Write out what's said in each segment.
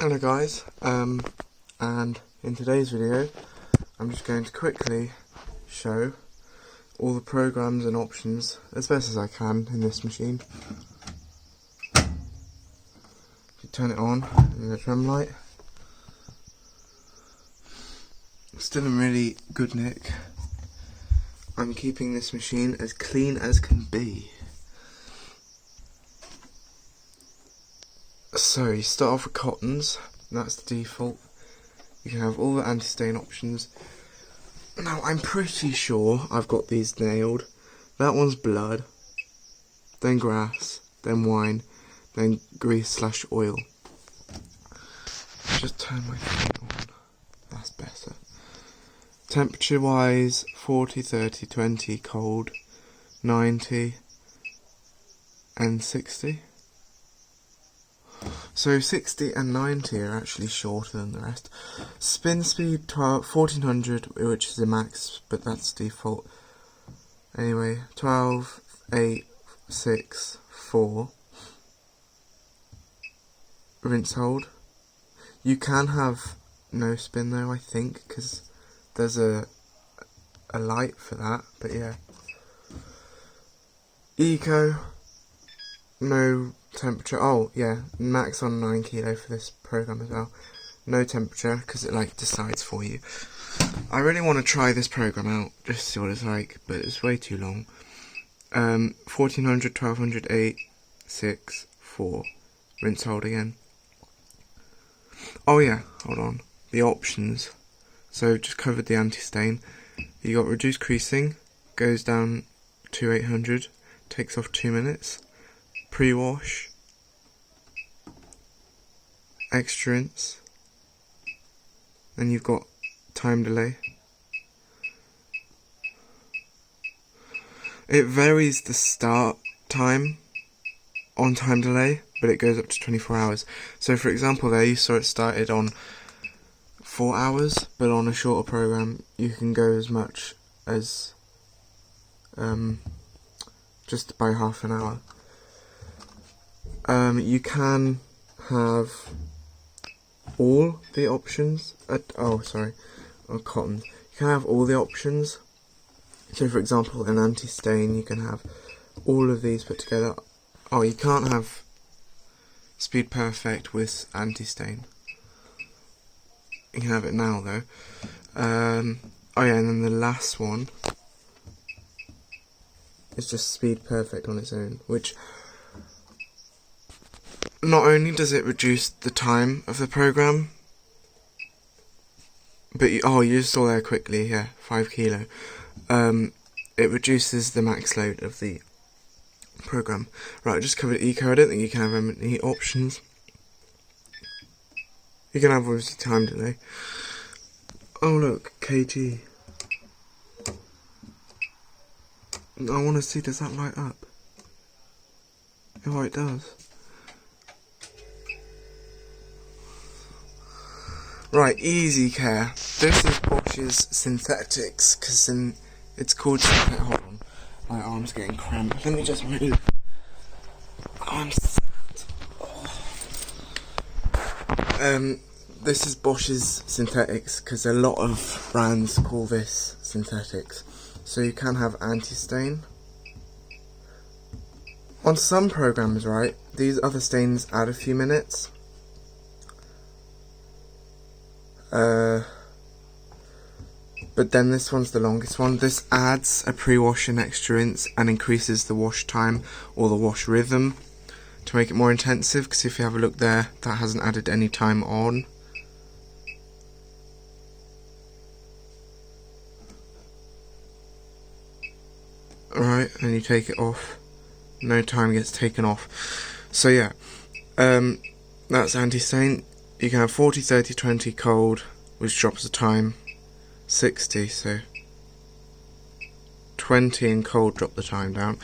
Hello guys, and in today's video I'm just going to quickly show all the programs and options as best as I can in this machine. If you turn it on in the drum light, it's still in really good nick. I'm keeping this machine as clean as can be. So you start off with cottons, that's the default. You can have all the anti-stain options. Now I'm pretty sure I've got these nailed. That one's blood, then grass, then wine, then grease/oil. Just turn my thing on, that's better. Temperature wise, 40, 30, 20, cold, 90 and 60. So 60 and 90 are actually shorter than the rest. Spin speed 1400, which is the max, but that's default. Anyway, 12, 8, 6, 4. Rinse hold. You can have no spin though, I think, because there's a light for that, but yeah. Eco, no temperature. Oh yeah, max on 9 kilo for this program as well. No temperature because it decides for you. I really want to try this program out just to see what it's like, but it's way too long. 1400, 1200, 8, 6, 4. Rinse hold again. Oh yeah, hold on. The options. So just covered the anti-stain. You got reduced creasing, goes down to 800, takes off 2 minutes. Pre-wash, extra rinse, and you've got time delay. It varies the start time on time delay, but it goes up to 24 hours. So for example there you saw it started on 4 hours, but on a shorter program you can go as much as just by half an hour. You can have all the options. Cotton. You can have all the options. So, for example, an anti-stain, you can have all of these put together. Oh, you can't have Speed Perfect with anti-stain. You can have it now, though. Oh yeah, and then the last one is just Speed Perfect on its own, which not only does it reduce the time of the program, but you just saw there quickly, yeah, 5 kilo. It reduces the max load of the program. Right, I just covered eco. I don't think you can have any options. You can have obviously time delay. Oh look, kg. I want to see, does that light up? Oh, it does. Right, easy care. This is Bosch's synthetics, because it's called synthetic. Hold on, my arm's getting cramped. Let me just move. I'm sad. Oh. This is Bosch's synthetics, because a lot of brands call this synthetics. So you can have anti-stain. On some programs, right, these other stains add a few minutes. But then this one's the longest one. This adds a pre-wash and extra rinse and increases the wash time or the wash rhythm to make it more intensive, because if you have a look there, that hasn't added any time on. Alright, and you take it off. No time gets taken off. So yeah, that's anti-stain. You can have 40, 30, 20 cold, which drops the time. 60, so 20 and cold drop the time down.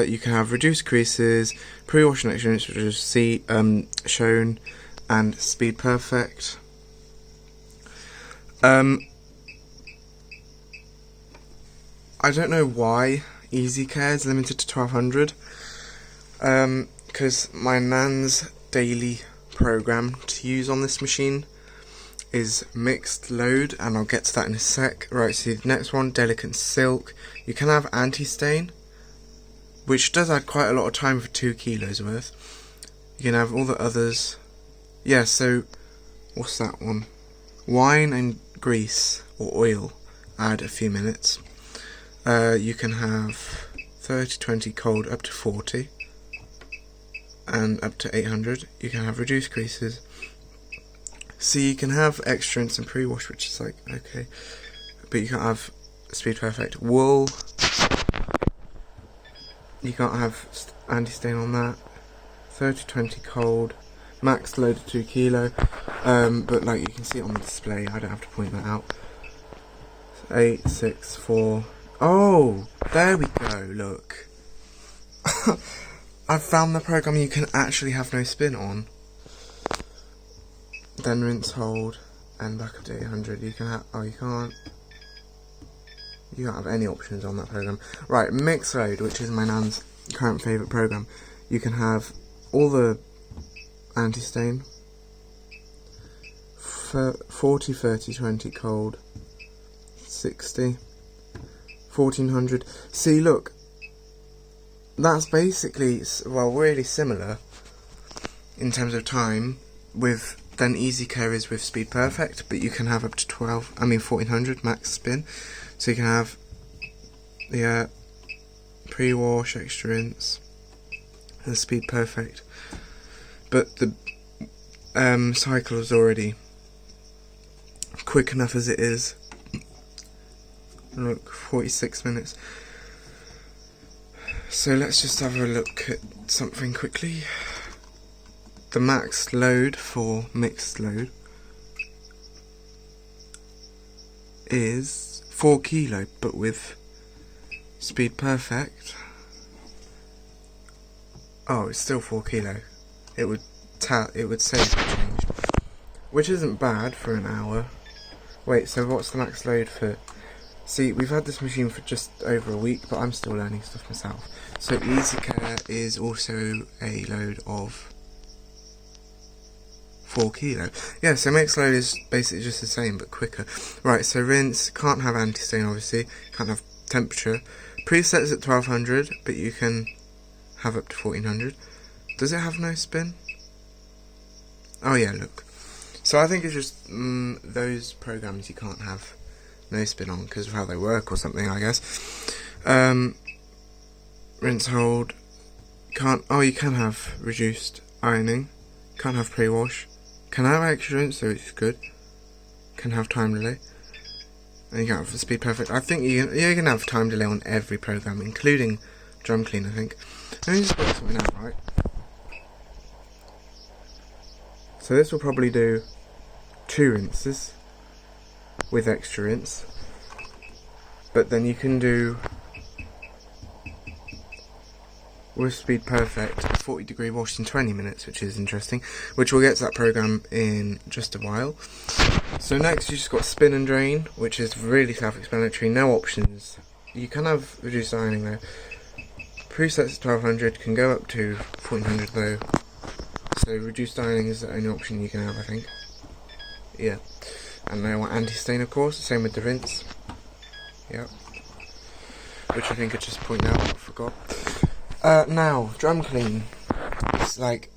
You can have reduced creases, pre-wash and extra rinse, which is shown, and Speed Perfect. I don't know why Easy Care is limited to 1200. Because my nan's daily program to use on this machine is mixed load, and I'll get to that in a sec. Right, so the next one, delicate silk. You can have anti-stain, which does add quite a lot of time for 2 kilos worth. You can have all the others. Yeah, so what's that one? Wine and grease or oil, add a few minutes. You can have 30, 20 cold up to 40 and up to 800. You can have reduced greases. So you can have extrants and pre-wash, which is like okay, but you can't have speed perfect. Wool, you can't have anti-stain on that. 30, 20 cold, max load of 2 kilo, but like you can see it on the display, I don't have to point that out. 8, 6, 4. Oh, there we go, look. I've found the program you can actually have no spin on. Then rinse, hold, and back up to 800. You can have, oh you can't. You don't have any options on that program. Right, mix load, which is my nan's current favourite program. You can have all the anti-stain, 40, 30, 20 cold, 60, 1400. See, look, that's basically, well, really similar in terms of time with then Easy Care is with Speed Perfect, but you can have up to 1400 max spin. So you can have the pre-wash, extra rinse, and Speed Perfect. But the cycle is already quick enough as it is. Look, 46 minutes. So let's just have a look at something quickly. The max load for mixed load is 4 kilo, but with Speed Perfect, oh, it's still 4 kilo. It would say it changed, which isn't bad for an hour. Wait, so what's the max load for? See, we've had this machine for just over a week, but I'm still learning stuff myself. So Easy Care is also a load of 4 kilo. Yeah, so mixed load is basically just the same but quicker. Right, so rinse, can't have anti-stain obviously, can't have temperature. Preset is at 1200, but you can have up to 1400. Does it have no spin? Oh yeah, look. So I think it's just those programs you can't have no spin on because of how they work or something, I guess. Rinse, hold, can't, oh you can have reduced ironing, can't have pre-wash, can have extra rinse, so it's good, can have time delay, and you can have Speed Perfect. I think you can have time delay on every program, including drum clean, I think. Let me just work something out, right? So this will probably do 2 rinses with extra rinse, but then you can do with Speed Perfect a 40-degree wash in 20 minutes, which is interesting, which we'll get to that program in just a while. So next you just got spin and drain, which is really self-explanatory, no options. You can have reduced ironing though. Presets 1200, can go up to 1400 though, so reduced ironing is the only option you can have, I think. Yeah, and they want anti-stain of course, same with the rinse. Yep, which I think I just pointed out, I forgot. Now, drum clean. It's like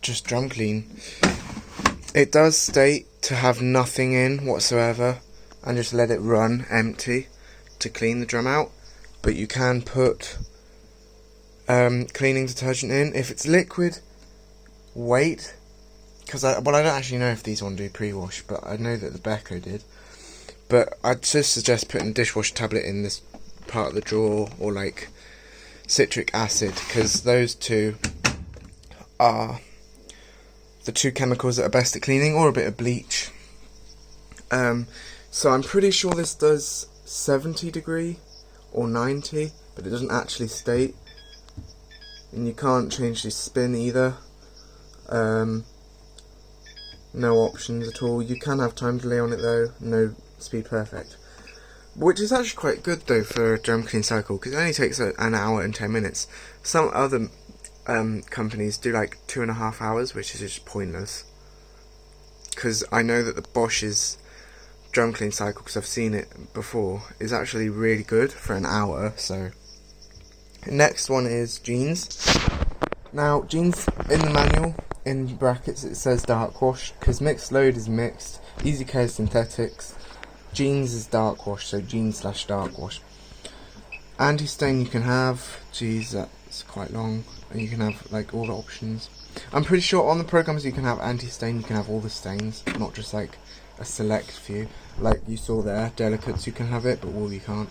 just drum clean. It does state to have nothing in whatsoever and just let it run empty to clean the drum out, but you can put cleaning detergent in. If it's liquid, wait, because I don't actually know if these one do pre-wash, but I know that the Beko did. But I'd just suggest putting a dishwasher tablet in this part of the drawer, or like citric acid, because those two are the two chemicals that are best at cleaning, or a bit of bleach. So I'm pretty sure this does 70 degree or 90, but it doesn't actually state, and you can't change the spin either. No options at all. You can have time delay on it though, no Speed Perfect, which is actually quite good though for a drum clean cycle, because it only takes an hour and 10 minutes. Some other companies do like 2.5 hours, which is just pointless. Because I know that the Bosch's drum clean cycle, because I've seen it before, is actually really good for an hour. So next one is jeans. Now jeans, in the manual, in brackets it says dark wash, because mixed load is mixed, easy care is synthetics, jeans is dark wash, so jeans/dark wash. Anti-stain you can have, geez, that's quite long, and you can have like all the options. I'm pretty sure on the programs you can have anti-stain, you can have all the stains, not just like a select few. Like you saw there, delicates you can have it, but wool you can't.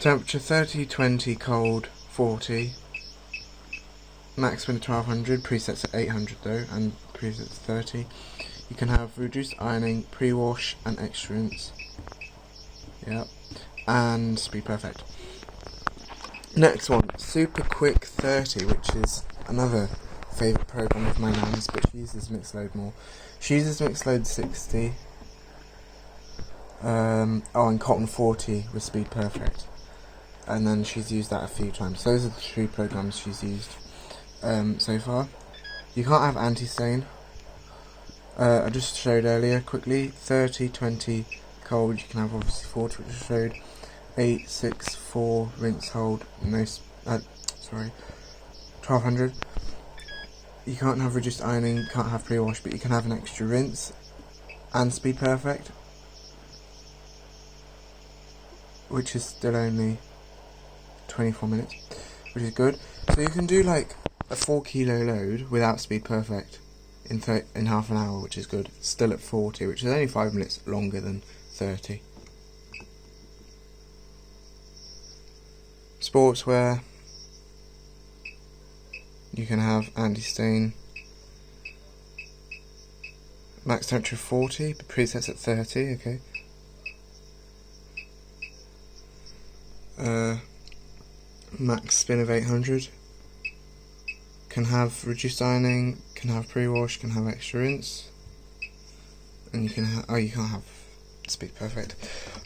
Temperature 30, 20, cold, 40. Max spin 1200, presets at 800 though, and presets at 30. You can have reduced ironing, pre-wash, and extra rinse. Yep. And speed perfect. Next one, super quick 30, which is another favourite program of my nan's, but she uses mixed load more. She uses mixed load 60. And cotton 40 with speed perfect. And then she's used that a few times. So those are the 3 programs she's used so far. You can't have anti-stain. I just showed earlier quickly. 30, 20, cold. You can have obviously 40, which I showed. 8, 6, 4, rinse, hold. No, 1200. You can't have reduced ironing. You can't have pre-wash, but you can have an extra rinse and speed perfect, which is still only 24 minutes, which is good. So you can do like a 4 kilo load without speed perfect in half an hour, which is good. Still at 40, which is only 5 minutes longer than 30. Sportswear, you can have anti-stain. Max temperature 40, but presets at 30, okay. Max spin of 800. Can have reduced ironing, can have pre-wash, can have extra rinse. And you can have, you can't have speed perfect.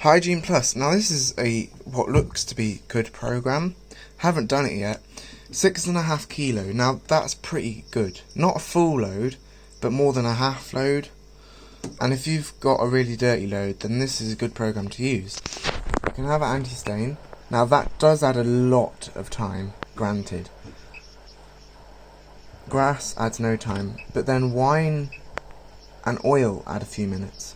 Hygiene Plus. Now this is what looks to be good program. Haven't done it yet. 6.5 kilo. Now that's pretty good. Not a full load, but more than a half load. And if you've got a really dirty load, then this is a good program to use. You can have an anti-stain. Now that does add a lot of time, granted. Grass adds no time, but then wine and oil add a few minutes.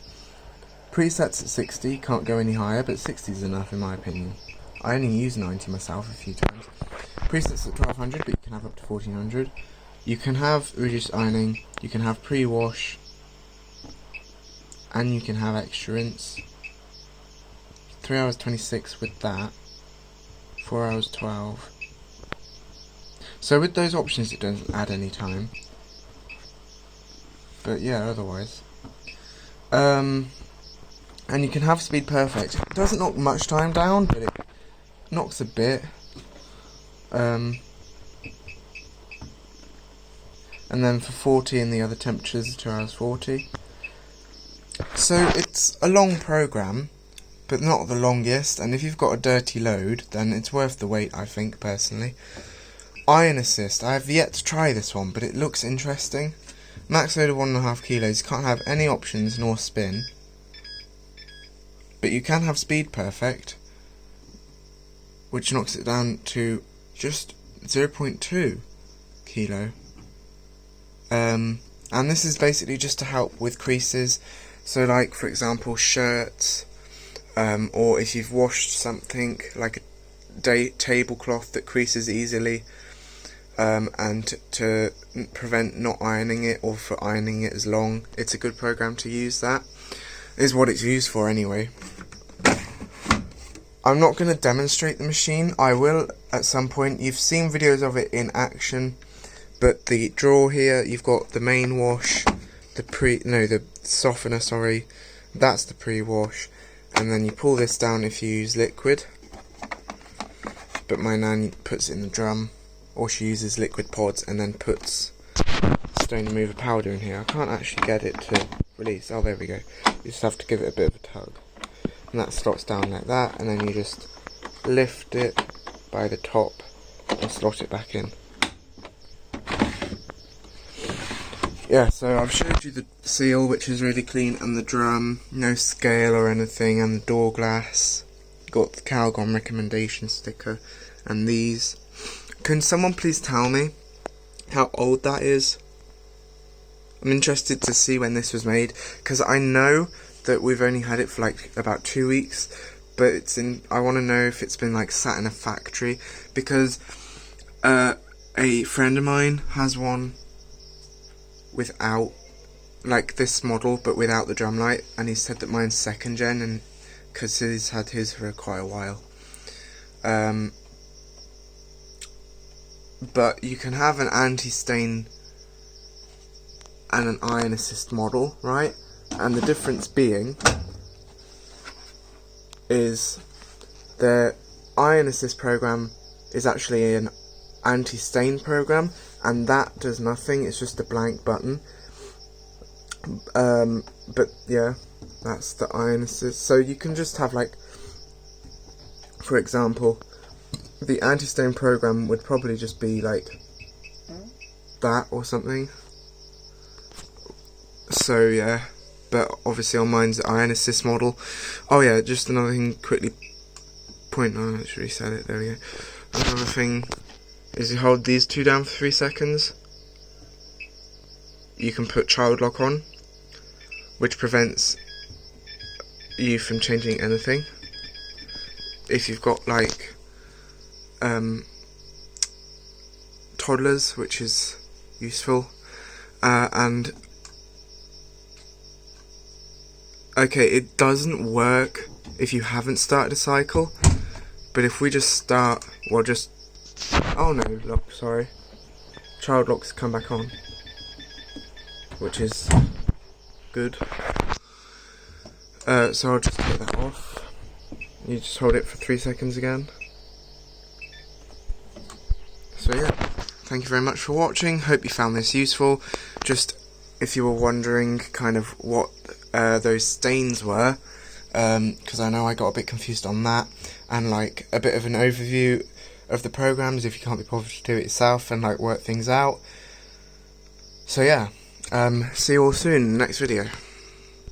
Presets at 60, can't go any higher, but 60 is enough in my opinion. I only use 90 myself a few times. Presets at 1200, but you can have up to 1400. You can have reduced ironing, you can have pre-wash, and you can have extra rinse. 3 hours 26 with that, 4 hours 12. So with those options it doesn't add any time. But yeah, otherwise. And you can have speed perfect. It doesn't knock much time down, but it knocks a bit. And then for 40 and the other temperatures, 2 hours 40. So it's a long program, but not the longest. And if you've got a dirty load, then it's worth the wait, I think, personally. Iron Assist. I have yet to try this one, but it looks interesting. Max load of 1.5 kilos. You can't have any options nor spin. But you can have speed perfect, which knocks it down to just 0.2 kilo. And this is basically just to help with creases. So like, for example, shirts, or if you've washed something like a tablecloth that creases easily, and to prevent not ironing it or for ironing it as long, it's a good program to use. That is what it's used for anyway. I'm not going to demonstrate the machine. I will at some point. You've seen videos of it in action, but the drawer here, you've got the main wash, the softener, sorry, that's the pre-wash, and then you pull this down if you use liquid, but my nan puts it in the drum, or she uses liquid pods and then puts stone remover powder in here. I can't actually get it to release. Oh, there we go. You just have to give it a bit of a tug. And that slots down like that, and then you just lift it by the top and slot it back in. yeah, so I've showed you the seal, which is really clean, and the drum, no scale or anything, and the door glass. Got the Calgon recommendation sticker, and these. Can someone please tell me how old that is? I'm interested to see when this was made, because I know that we've only had it for like about 2 weeks, but I want to know if it's been like sat in a factory, because a friend of mine has one without, like this model, but without the drum light, and he said that mine's 2nd gen, and because he's had his for quite a while. But you can have an anti-stain and an iron assist model, right? And the difference being is the iron assist program is actually an anti-stain program, and that does nothing, it's just a blank button. But yeah, that's the iron assist. So you can just have, like, for example, the anti-stain program would probably just be like that or something. So yeah, but obviously on mine's the iron assist model. Oh yeah, just another thing quickly point on, let's reset it, there we go. Another thing is you hold these two down for 3 seconds. You can put child lock on, which prevents you from changing anything. If you've got like toddlers, which is useful. And okay, it doesn't work if you haven't started a cycle, but if we just start, well, just, oh no, look, sorry, child locks come back on, which is good. So I'll just take that off. You just hold it for 3 seconds again. So yeah, thank you very much for watching. Hope you found this useful. Just if you were wondering kind of what those stains were, because I know I got a bit confused on that, and like a bit of an overview of the programs if you can't be bothered to do it yourself and like work things out. So yeah, see you all soon in the next video.